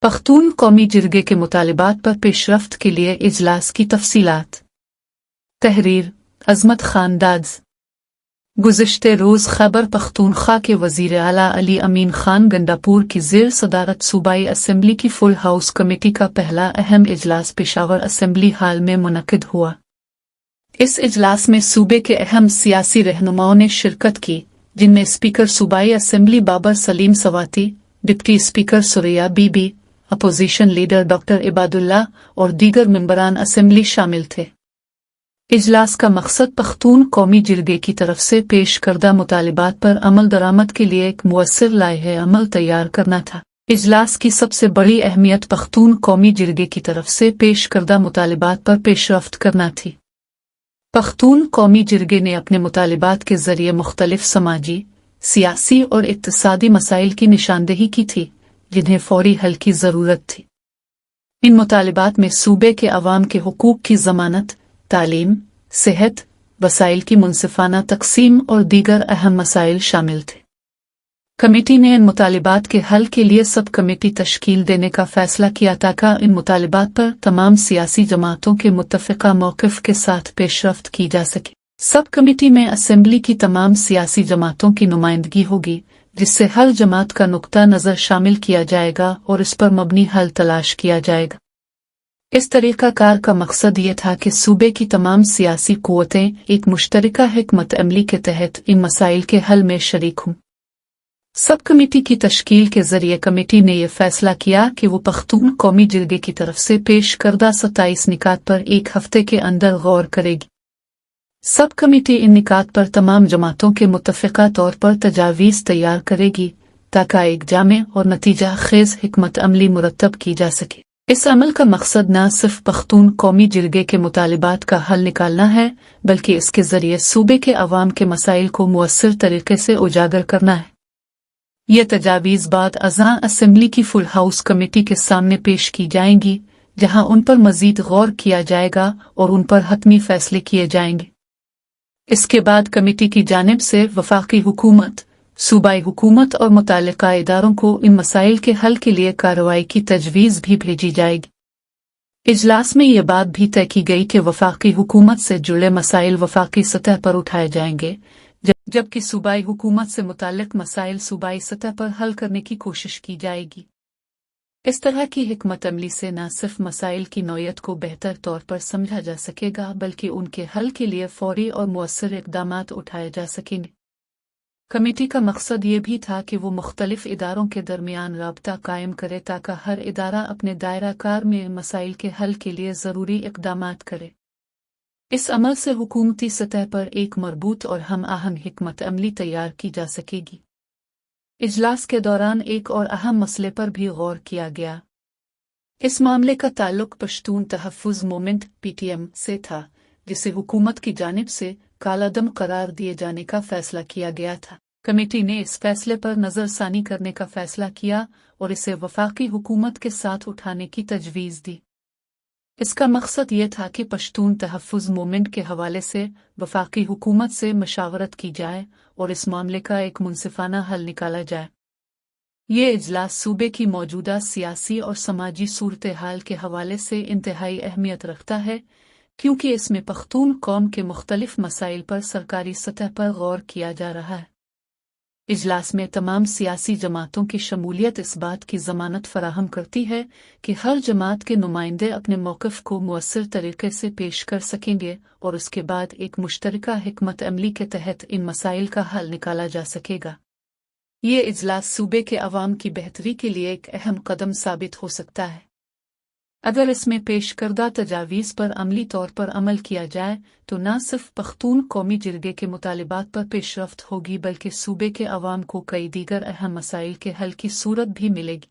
पख्तून कौमी जिरगे के मुतालिबात पर पेशरफ्त के लिए इजलास की तफसीलात। तहरीर अजमत खान दाज। गुज़िश्ते रोज़ खैबर पख्तूनख्वा के वज़ीर आला अली अमीन खान गंडापुर की ज़ेर सदारत सूबाई असम्बली की फुल हाउस कमेटी का पहला अहम इजलास पेशावर असम्बली हाल में मुनक़िद हुआ। इस इजलास में सूबे के अहम सियासी रहनुमाओं ने शिरकत की, जिनमें स्पीकर सूबाई assembly Babar Saleem Swati, deputy speaker Suraiya Bibi, opposition leader doctor Ibadullah और दीगर मेंबरान असम्बली शामिल थे। इजलास का मकसद पख्तून कौमी जिरगे की तरफ से पेश करदा मुतालिबात पर अमल दरामद के लिए एक मुअस्सिर लाइहे अमल तैयार करना था। इजलास की सबसे बड़ी अहमियत पख्तून कौमी जिरगे की तरफ से पेश करदा मुतालिबात पर पेशरफ्त करना थी। पख्तून कौमी जिरगे ने अपने मुतालिबात के जरिए मुख्तलिफ समाजी, सियासी और इक्तिसादी मसाइल की निशानदेही की थी, जिन्हें फौरी हल की ज़रूरत थी। इन मुतालिबात में सूबे के अवाम के हुकूक की ज़मानत, तालीम, सेहत, वसाइल की मुनसिफाना तकसीम और दीगर अहम मसाइल शामिल थे। कमेटी ने इन मुतालिबात के हल के लिए सब कमेटी तश्कील देने का फैसला किया ताकि इन मुतालिबात पर तमाम सियासी जमातों के मुत्तफ़िक़ा मौक़िफ़ के साथ पेशरफ्त की जा सके। सब कमेटी में असम्बली की तमाम सियासी जमातों की नुमाइंदगी होगी, जिससे हर जमात का नुक्ता नज़र शामिल किया जाएगा और इस पर मबनी हल तलाश किया जाएगा। इस तरीक़ाकार का मकसद ये था कि सूबे की तमाम सियासी क़ुव्वतें एक मुश्तरका हिकमत अमली के तहत इन मसाइल के हल में शरीक हों। सब कमेटी की तश्कील के जरिए कमेटी ने यह फैसला किया कि वो पख्तून कौमी जिरगे की तरफ से पेश करदा 27 निकात पर एक हफ्ते के अंदर गौर करेगी। सब कमेटी इन निकात पर तमाम जमातों के मुत्तफ़िक़ा तौर पर तजावीज़ तैयार करेगी ताकि एक जामे और नतीजा खेज़ हिकमत अमली मुरतब की जा सके। इस अमल का मकसद न सिर्फ पख्तून कौमी जिरगे के मुतालिबात का हल निकालना है, बल्कि इसके जरिए सूबे के अवाम के मसाइल को मुअस्सिर तरीके से उजागर करना है। ये तजावीज़ बाद अज़ां असम्बली की फुल हाउस कमेटी के सामने पेश की जाएंगी, जहां उन पर मज़ीद गौर किया जाएगा और उन पर हतमी फैसले किए जाएंगे। इसके बाद कमेटी की जानिब से वफाकी हुकूमत, सूबाई हुकूमत और मुताल्लिका इदारों को इन मसाइल के हल के लिए कार्रवाई की तजवीज़ भी भेजी जाएगी। इजलास में ये बात भी तय की गई कि वफाकी हुकूमत से जुड़े मसाइल वफाकी सतह पर उठाए जाएंगे, जबकि सूबाई हुकूमत से मुताल्लिक मसाइल सूबाई सतह पर हल करने की कोशिश की जाएगी। इस तरह की हिकमत अमली से न सिर्फ मसाइल की नौयत को बेहतर तौर पर समझा जा सकेगा, बल्कि उनके हल के लिए फौरी और मुअस्सिर इक़दामात उठाए जा सकेंगे। कमेटी का मकसद ये भी था कि वो मुख्तलिफ इदारों के दरमियान राब्ता कायम करे ताकि हर इदारा अपने दायरा कार में मसाइल के हल के लिए ज़रूरी इक़दामात करे। इस अमल से हुकूमती सतह पर एक मरबूत और हम आहंग हिकमत अमली तैयार की जा सकेगी। इजलास के दौरान एक और अहम मसले पर भी गौर किया गया। इस मामले का ताल्लुक पश्तून तहफ़्फ़ुज़ मूवमेंट (PTM) से था, जिसे हुकूमत की जानिब से कालादम करार दिए जाने का फैसला किया गया था। कमेटी ने इस फैसले पर नज़रसानी करने का फैसला किया और इसे वफाकी हुकूमत के साथ उठाने की तजवीज़ दी। इसका मकसद ये था कि पश्तून तहफ़्फ़ुज़ मूवमेंट के हवाले से वफाकी हुकूमत से मशावरत की जाए और इस मामले का एक मुनसिफाना हल निकाला जाए। ये इजलास सूबे की मौजूदा सियासी और समाजी सूरत हाल के हवाले से इंतहाई अहमियत रखता है, क्योंकि इसमें पख्तून कौम के मुख्तलिफ मसाइल पर सरकारी सतह पर गौर किया जा रहा है। इजलास में तमाम सियासी जमातों की शमूलियत इस बात की ज़मानत फराहम करती है कि हर जमात के नुमाइंदे अपने मौक़िफ़ को मुअस्सिर तरीके से पेश कर सकेंगे और उसके बाद एक मुश्तरका हिकमत अमली के तहत इन मसाइल का हल निकाला जा सकेगा। ये इजलास सूबे के अवाम की बेहतरी के लिए एक अहम कदम साबित हो सकता है। अगर इसमें पेश करदा तजावीज़ पर अमली तौर पर अमल किया जाए तो न सिर्फ पख्तून कौमी जिरगे के मुतालिबात पर पेशरफ्त होगी, बल्कि सूबे के अवाम को कई दीगर अहम मसाइल के हल की सूरत भी मिलेगी।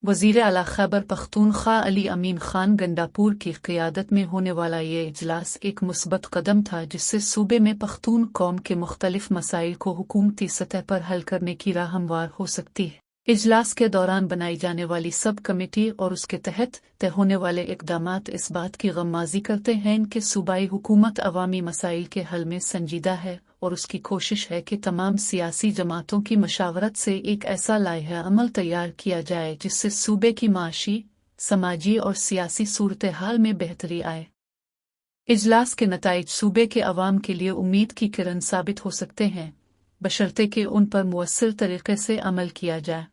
वज़ीर आला खैबर पख्तूनख्वा अली अमीन खान गंडापुर की क़ियादत में होने वाला ये इजलास एक मुस्बत कदम था, जिससे सूबे में पख्तून कौम के मुख्तलिफ मसाइल को हुकूमती सतह पर हल करने की राह हमवार हो सकती है। इजलास के दौरान बनाई जाने वाली सब कमेटी और उसके तहत तय होने वाले इकदामात इस बात की गम्माज़ी करते हैं कि सूबाई हुकूमत अवामी मसाइल के हल में संजीदा है और उसकी कोशिश है कि तमाम सियासी जमातों की मशावरत से एक ऐसा लाइहा अमल तैयार किया जाए जिससे सूबे की माशी, समाजी और सियासी सूरत हाल में बेहतरी आए। इजलास के नताइज सूबे के अवाम के लिए उम्मीद की किरण साबित हो सकते हैं, बशर्ते कि उन पर मुअस्सिर तरीके से अमल किया जाए।